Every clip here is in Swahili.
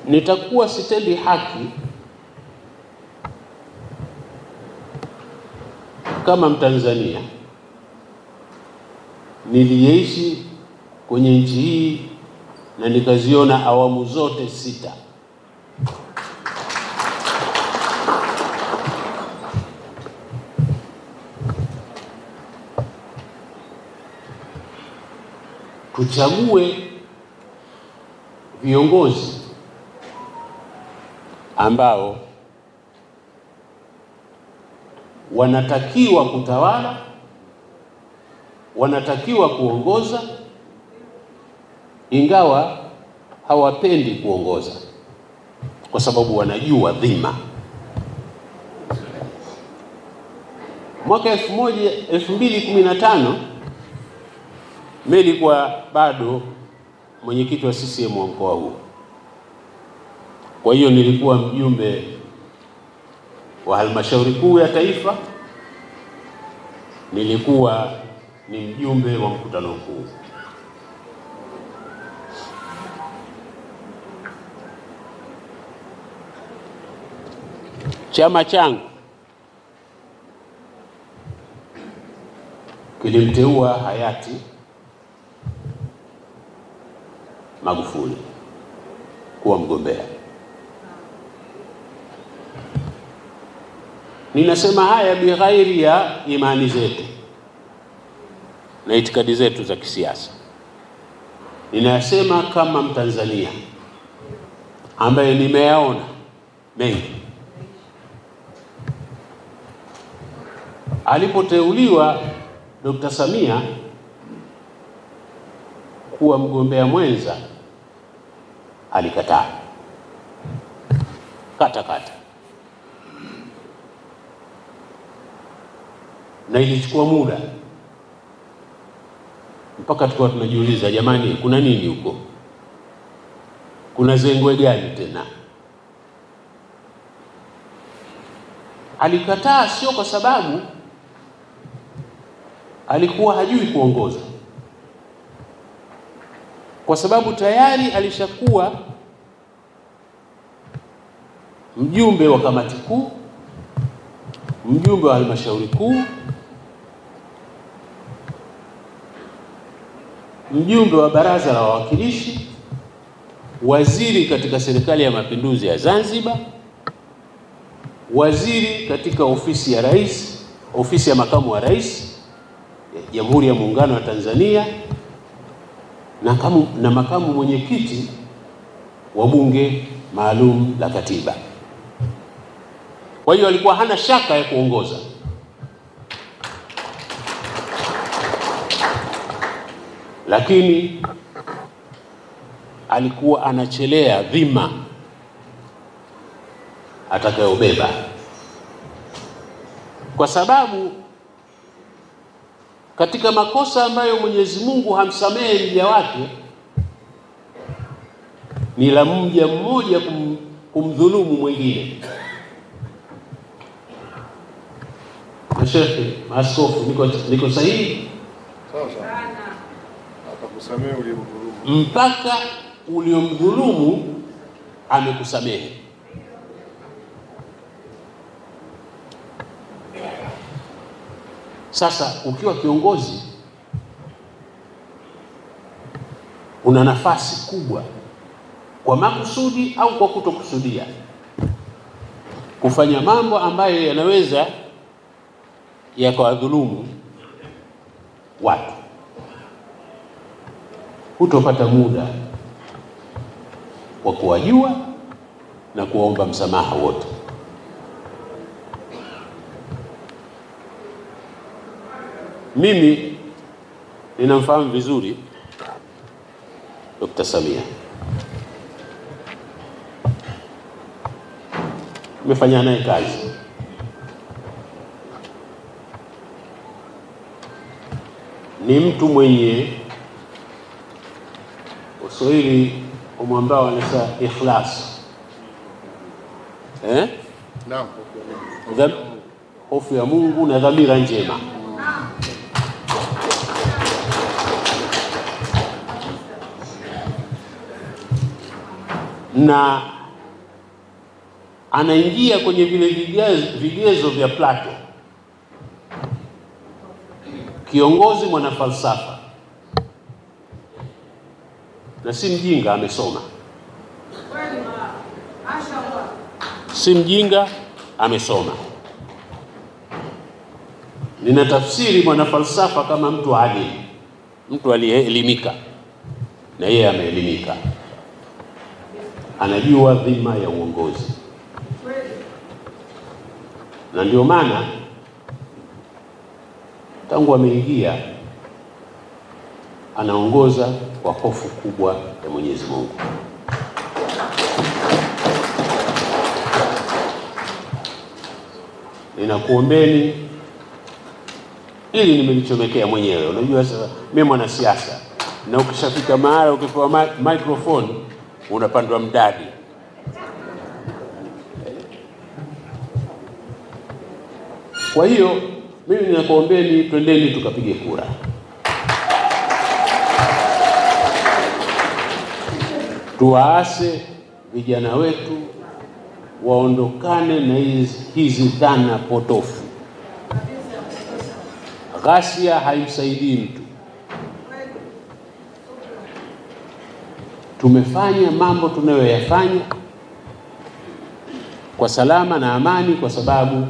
nitakuwa sitendi haki kama Mtanzania niliyeishi kwenye nchi hii na nikaziona awamu zote 6. Tuchague viongozi ambao wanatakiwa kutawala, wanatakiwa kuongoza, ingawa hawapendi kuongoza kwa sababu wanajua dhima. Mwaka 2015 mimi nilikuwa bado mwenyekiti wa CCM wa mkoa huu. Kwa hiyo nilikuwa mjumbe wa halmashauri kuu ya taifa, nilikuwa ni mjumbe wa mkutano mkuu. Chama changu kilimteua hayati Magufuli kuwa mgombea. Ninasema haya bighairi ya imani zetu na itikadi zetu za kisiasa. Ninasema kama Mtanzania ambaye nimeyaona mengi. Alipoteuliwa Dr. Samia kuwa mgombea mwenza, alikataa kata. Na ilichukua muda mpaka tukawa tunajiuliza, jamani, kuna nini huko? Kuna zengwe gani tena? Alikataa sio kwa sababu alikuwa hajui kuongoza, kwa sababu tayari alishakuwa mjumbe wa kamati kuu, mjumbe wa halmashauri kuu, mjumbe wa baraza la wawakilishi, waziri katika serikali ya mapinduzi ya Zanzibar, waziri katika ofisi ya rais, ofisi ya makamu wa rais Jamhuri ya Muungano wa Tanzania, na makamu mwenyekiti wa bunge maalum la katiba. Kwa hiyo alikuwa hana shaka ya kuongoza. Lakini alikuwa anachelea dhima atakayobeba, kwa sababu katika makosa ambayo Mwenyezi Mungu hamsamehe mja wake ni la mja mmoja kumdhulumu mwingine. Mashehe, maaskofu, niko sahihi? Sawa. Atakusamehe uliyomdhulumu. Mpaka uliyomdhulumu amekusamehe. Sasa ukiwa kiongozi una nafasi kubwa, kwa makusudi au kwa kutokusudia, kufanya mambo ambayo yanaweza yakawadhulumu watu. Hutopata muda wa kuwajua na kuomba msamaha wote. Mimi ninamfahamu vizuri Dr. Samia. Nimefanya naye kazi. Ni mtu mwenye Waswahili umwambao wanasema ikhlas. Naam, hofu ya Mungu na dhamira njema. na anaingia kwenye vile vigezo vya Plato. Kiongozi mwana falsafa, na si mjinga, amesoma. Si mjinga, amesoma. Ninatafsiri mwana falsafa kama mtu adili, mtu aliyeelimika, na yeye ameelimika, anajua dhima ya uongozi. Na ndio maana tangu ameingia anaongoza kwa hofu kubwa ya Mwenyezi Mungu. Ninakuombeni, ili nimelichomekea mwenyewe. Unajua sasa mimi mwanasiasa, na ukishafika mahali ukipewa microphone unapandwa mdadi. Kwa hiyo mimi ninakuombeni, twendeni tukapige kura. Tuwaase vijana wetu waondokane na hizi dhana potofu. Ghasia haimsaidii mtu. Tumefanya mambo tunayoyafanya kwa salama na amani kwa sababu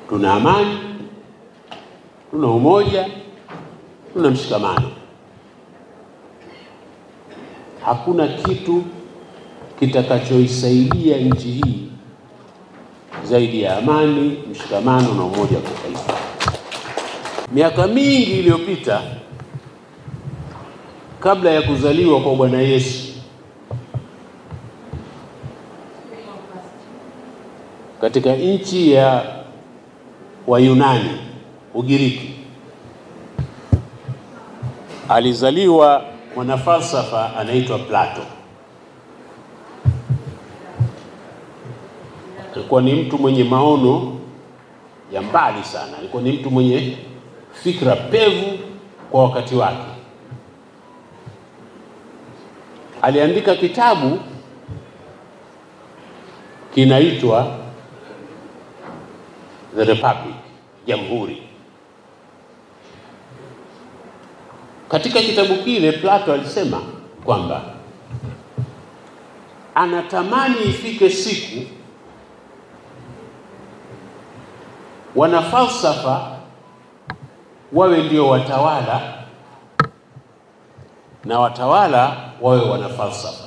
tuna amani, tuna umoja, tuna mshikamano. Hakuna kitu kitakachoisaidia nchi hii zaidi ya amani, mshikamano na umoja wa taifa. Miaka mingi iliyopita, kabla ya kuzaliwa kwa Bwana Yesu, katika nchi ya Wayunani, Ugiriki, alizaliwa mwanafalsafa anaitwa Plato. Alikuwa ni mtu mwenye maono ya mbali sana. Alikuwa ni mtu mwenye fikra pevu kwa wakati wake. Aliandika kitabu kinaitwa The Republic, Jamhuri. Katika kitabu kile Plato alisema kwamba anatamani ifike siku wanafalsafa wawe ndio watawala na watawala wawe wanafalsafa.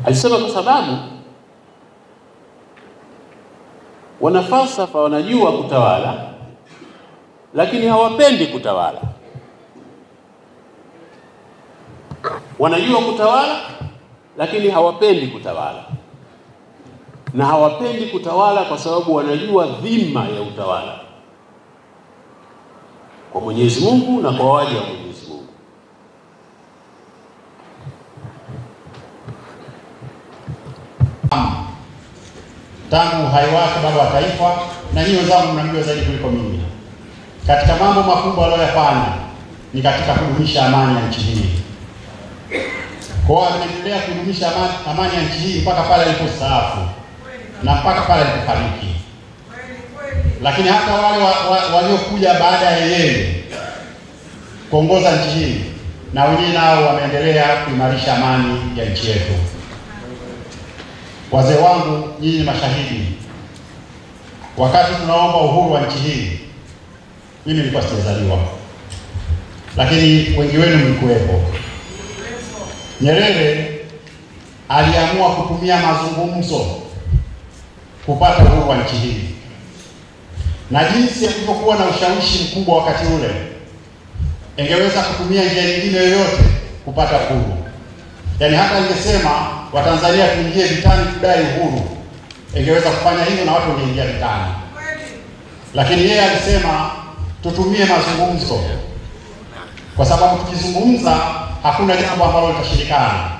Alisema kwa sababu wanafalsafa wanajua kutawala lakini hawapendi kutawala. Wanajua kutawala lakini hawapendi kutawala. Na hawapendi kutawala kwa sababu wanajua dhima ya utawala kwa Mwenyezi Mungu na kwa waja wa Mwenyezi Mungu. Tangu uhai wake baba wa taifa, na nyinyi wenzangu mnamjua zaidi kuliko mimi, katika mambo makubwa aliyoyafanya ni katika kudumisha amani ya nchi hii. Kwa hiyo anaendelea kudumisha amani ya nchi hii mpaka pale alipostaafu na mpaka pale alipofariki. Lakini hata wale waliokuja baada ya yeye kuongoza nchi hii, na wenyewe nao wameendelea kuimarisha amani ya nchi yetu. Wazee wangu, nyinyi ni mashahidi. Wakati tunaomba uhuru wa nchi hii, mimi nilikuwa sijazaliwa, lakini wengi wenu mlikuwepo. Nyerere aliamua kutumia mazungumzo kupata uhuru wa nchi hii, na jinsi alivyokuwa na ushawishi mkubwa wakati ule, ingeweza kutumia njia nyingine yoyote kupata uhuru. Yaani hata ingesema Watanzania tuingie vitani kudai uhuru, ingeweza kufanya hivyo na watu wangeingia vitani. Lakini yeye alisema tutumie mazungumzo, kwa sababu tukizungumza hakuna jambo ambalo litashindikana.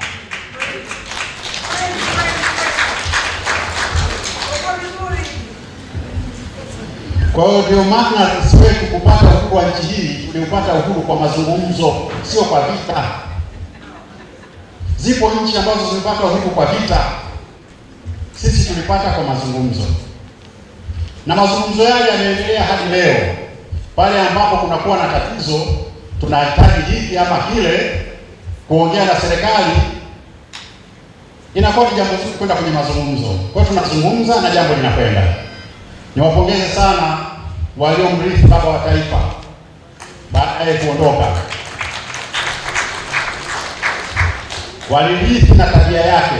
Kwa hiyo ndio maana sisi wetu kupata uhuru wa nchi hii tuliupata uhuru kwa mazungumzo, sio kwa vita. Zipo nchi ambazo zilipata uhuru kwa vita, sisi tulipata kwa mazungumzo, na mazungumzo yale yanaendelea hadi leo. Pale ambapo kunakuwa na tatizo, tunahitaji hiki ama kile, kuongea na serikali, inakuwa ni jambo zuri kwenda kwenye mazungumzo. Kwa hiyo tunazungumza na jambo linakwenda. Niwapongeze sana waliomrithi baba wa taifa baada ya kuondoka. Walirithi na tabia yake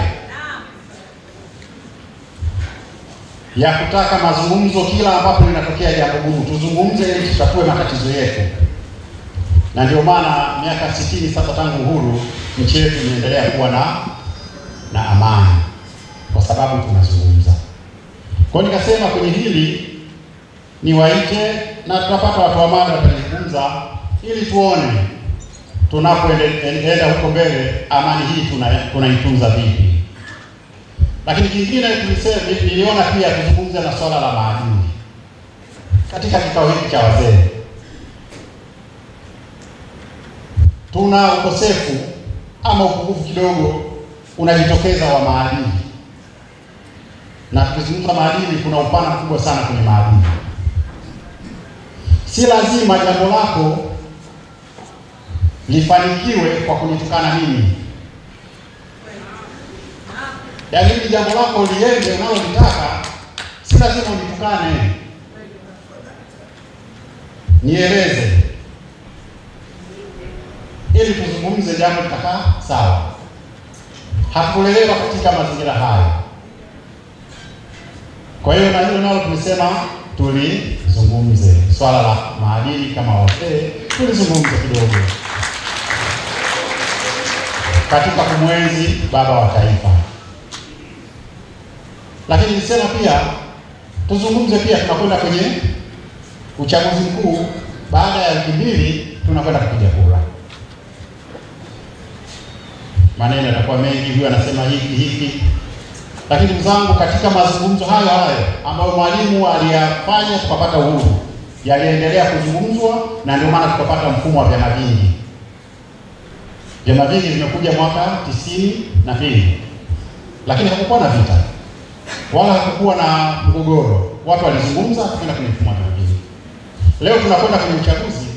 ya kutaka mazungumzo kila ambapo linatokea jambo gumu, tuzungumze ili tutatue matatizo yetu. Na ndio maana miaka 60 sasa tangu uhuru, nchi yetu inaendelea kuwa na amani kwa sababu tunazungumza. Kwa hiyo nikasema kwenye hili niwaite, na tutapata watu wa mada watazungumza ili tuone tunapoendelea huko mbele amani hii tunaitunza vipi. Lakini kingine niliona pia tuzungumze na swala la maadili. Katika kikao hiki cha wazee tuna ukosefu ama upungufu kidogo unajitokeza wa maadili. Na tukizungumza maadili, kuna upana mkubwa sana kwenye maadili. Si lazima jambo lako lifanikiwe kwa kunitukana mimi. Yaani jambo lako liende unalolitaka, si lazima unitukane. Nieleze ili tuzungumze jambo litakaa sawa. Hakulelewa katika mazingira hayo. Kwa hiyo na hilo nalo tumesema tulizungumze swala la maadili kama wazee, tulizungumze kidogo katika kumwenzi baba wa taifa. Lakini nilisema pia tuzungumze pia, tunakwenda kwenye uchaguzi mkuu. Baada ya wiki mbili tunakwenda kupiga kura. Maneno yatakuwa mengi, huyu anasema hiki. Lakini ndugu zangu, katika mazungumzo hayo ambayo Mwalimu aliyafanya tukapata uhuru, yaliendelea kuzungumzwa, na ndio maana tukapata mfumo wa vyama vingi. Vyama vingi vimekuja mwaka 92. Lakini hakukuwa na vita wala hakukuwa na mgogoro. Watu walizungumza, tukaenda kwenye mfumo wa vyama vingi. Leo tunakwenda kwenye uchaguzi,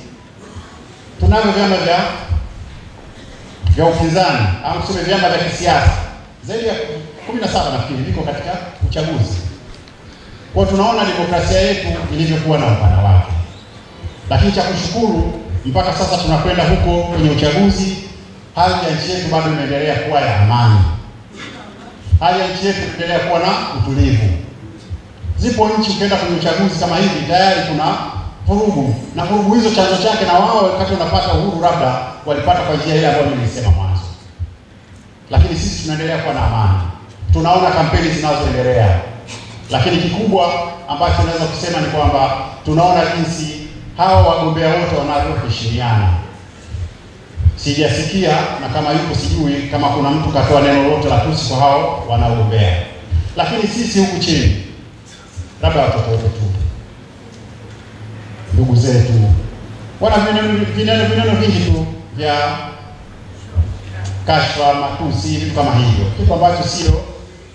tunavyo vyama vya upinzani au tuseme vyama vya kisiasa zaidi ya 17 nafikiri viko katika uchaguzi. Kwa tunaona demokrasia yetu ilivyokuwa na upana wake. Lakini cha kushukuru, mpaka sasa tunakwenda huko kwenye uchaguzi, hali ya nchi yetu bado inaendelea kuwa ya amani. Hali ya nchi yetu inaendelea kuwa na utulivu. Zipo nchi ukienda kwenye uchaguzi kama hivi tayari kuna vurugu, na vurugu hizo chanzo chake na wao wakati wanapata uhuru labda walipata kwa njia ile ambayo nilisema mwanzo. Lakini sisi tunaendelea kuwa na amani. Tunaona kampeni zinazoendelea. Lakini kikubwa ambacho naweza kusema ni kwamba tunaona jinsi hawa wagombea wote wanavyoheshimiana. Sijasikia, na kama yuko sijui kama kuna mtu katoa neno lolote la tusi kwa hao wanaogombea. Lakini sisi huku chini, labda watoto wetu, ndugu zetu, wana vineno vingi tu vya kashfa, matusi, vitu kama hivyo, kitu ambacho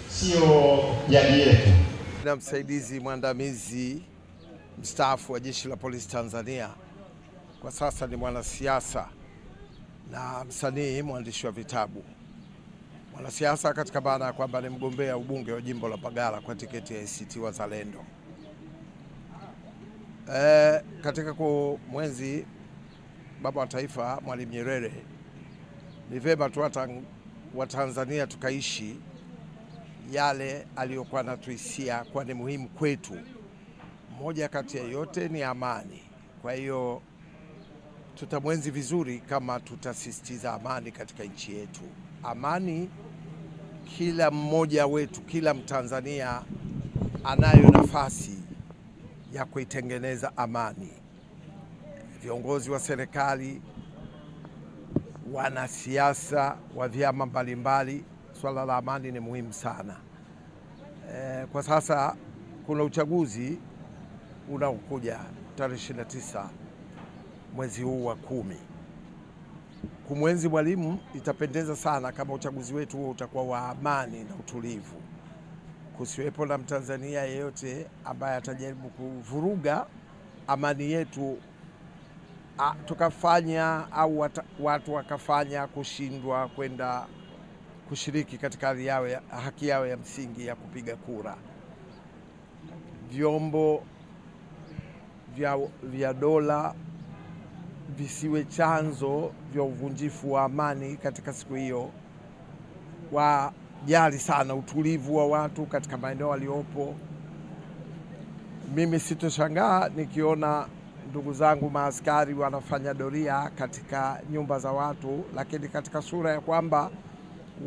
sio jadi yetu. Na msaidizi mwandamizi mstaafu wa Jeshi la Polisi Tanzania, kwa sasa ni mwanasiasa na msanii, mwandishi wa vitabu. Mwanasiasa katika maana ya kwamba ni mgombea ubunge wa jimbo la Mbagala kwa tiketi ya ACT Wazalendo. Katika kumwenzi baba wa taifa Mwalimu Nyerere, ni vema tu Watanzania tukaishi yale aliyokuwa anatuhisia kwa ni muhimu kwetu. Moja kati ya yote ni amani. Kwa hiyo tutamwenzi vizuri kama tutasisitiza amani katika nchi yetu. Amani, kila mmoja wetu, kila Mtanzania anayo nafasi ya kuitengeneza amani. Viongozi wa serikali, wanasiasa wa vyama mbalimbali, swala la amani ni muhimu sana. Kwa sasa kuna uchaguzi unaokuja tarehe 29 mwezi huu wa 10. Kumwenzi Mwalimu itapendeza sana kama uchaguzi wetu huo utakuwa wa amani na utulivu, kusiwepo na Mtanzania yeyote ambaye atajaribu kuvuruga amani yetu, tukafanya au watu wakafanya kushindwa kwenda kushiriki katika haki yao ya msingi ya kupiga kura. Vyombo vya dola visiwe chanzo vya uvunjifu wa amani katika siku hiyo. Wajali sana utulivu wa watu katika maeneo waliopo. Mimi sitoshangaa nikiona ndugu zangu maaskari wanafanya doria katika nyumba za watu, lakini katika sura ya kwamba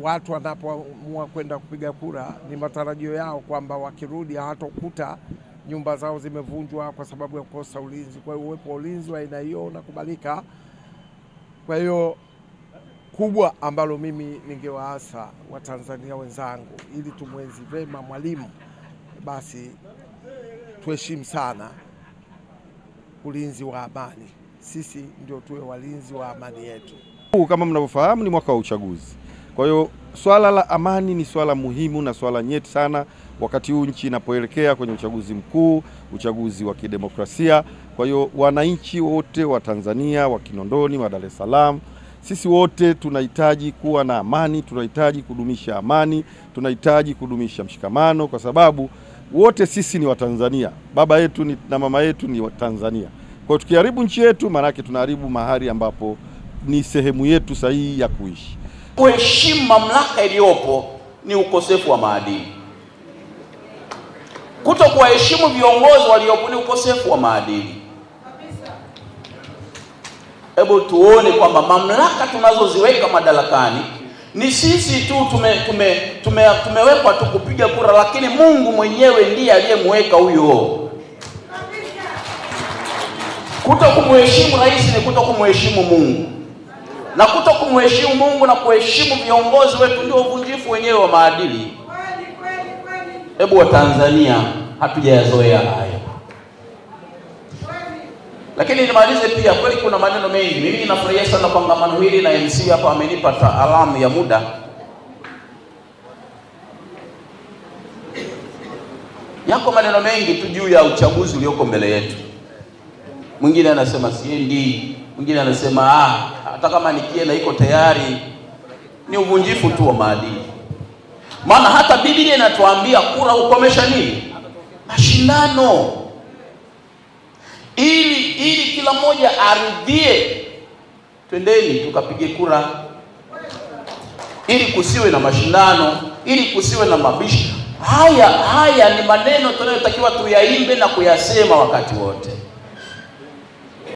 watu wanapoamua kwenda kupiga kura ni matarajio yao kwamba wakirudi hawatokuta nyumba zao zimevunjwa kwa sababu ya kukosa ulinzi. Kwa hiyo uwepo wa ulinzi wa aina hiyo unakubalika. Kwa hiyo kubwa ambalo mimi ningewaasa Watanzania wenzangu, ili tumwenzi vema Mwalimu, basi tuheshimu sana ulinzi wa amani. Sisi ndio tuwe walinzi wa amani yetu. Kama mnavyofahamu ni mwaka wa uchaguzi. Kwa hiyo swala la amani ni swala muhimu na swala nyeti sana wakati huu nchi inapoelekea kwenye uchaguzi mkuu, uchaguzi wa kidemokrasia. Kwa hiyo wananchi wote wa Tanzania, wa Kinondoni, wa Dar es Salaam, sisi wote tunahitaji kuwa na amani, tunahitaji kudumisha amani, tunahitaji kudumisha mshikamano, kwa sababu wote sisi ni Watanzania. Baba yetu na mama yetu ni Watanzania. Kwa hiyo tukiharibu nchi yetu, maana yake tunaharibu mahali ambapo ni sehemu yetu sahihi ya kuishi. Kuheshimu mamlaka iliyopo ni ukosefu wa maadili. Kutokuheshimu viongozi waliopo ni ukosefu wa maadili. Hebu tuone kwamba mamlaka tunazoziweka madarakani ni sisi tu tumewekwa tu kupiga kura, lakini Mungu mwenyewe ndiye aliyemweka huyo. Kutokumheshimu rais ni kutokumheshimu Mungu, na kutokumheshimu Mungu na kuheshimu viongozi wetu ndio uvunjifu wenyewe wa maadili. Hebu Watanzania hatujayazoea hayo. Lakini nimalize pia, kweli kuna maneno mengi. Mimi ninafurahia sana kongamano hili na MC hapa amenipa alamu ya muda. Yako maneno mengi tu juu ya uchaguzi ulioko mbele yetu. Mwingine anasema siendi, mwingine anasema hata kama nikienda iko tayari. Ni uvunjifu tu wa maadili. Maana hata Biblia inatuambia kura ukomesha nini? Mashindano. Ili kila mmoja aridhie, twendeni tukapige kura. Ili kusiwe na mashindano, ili kusiwe na mabishi. Haya ni maneno tunayotakiwa tuyaimbe na kuyasema wakati wote.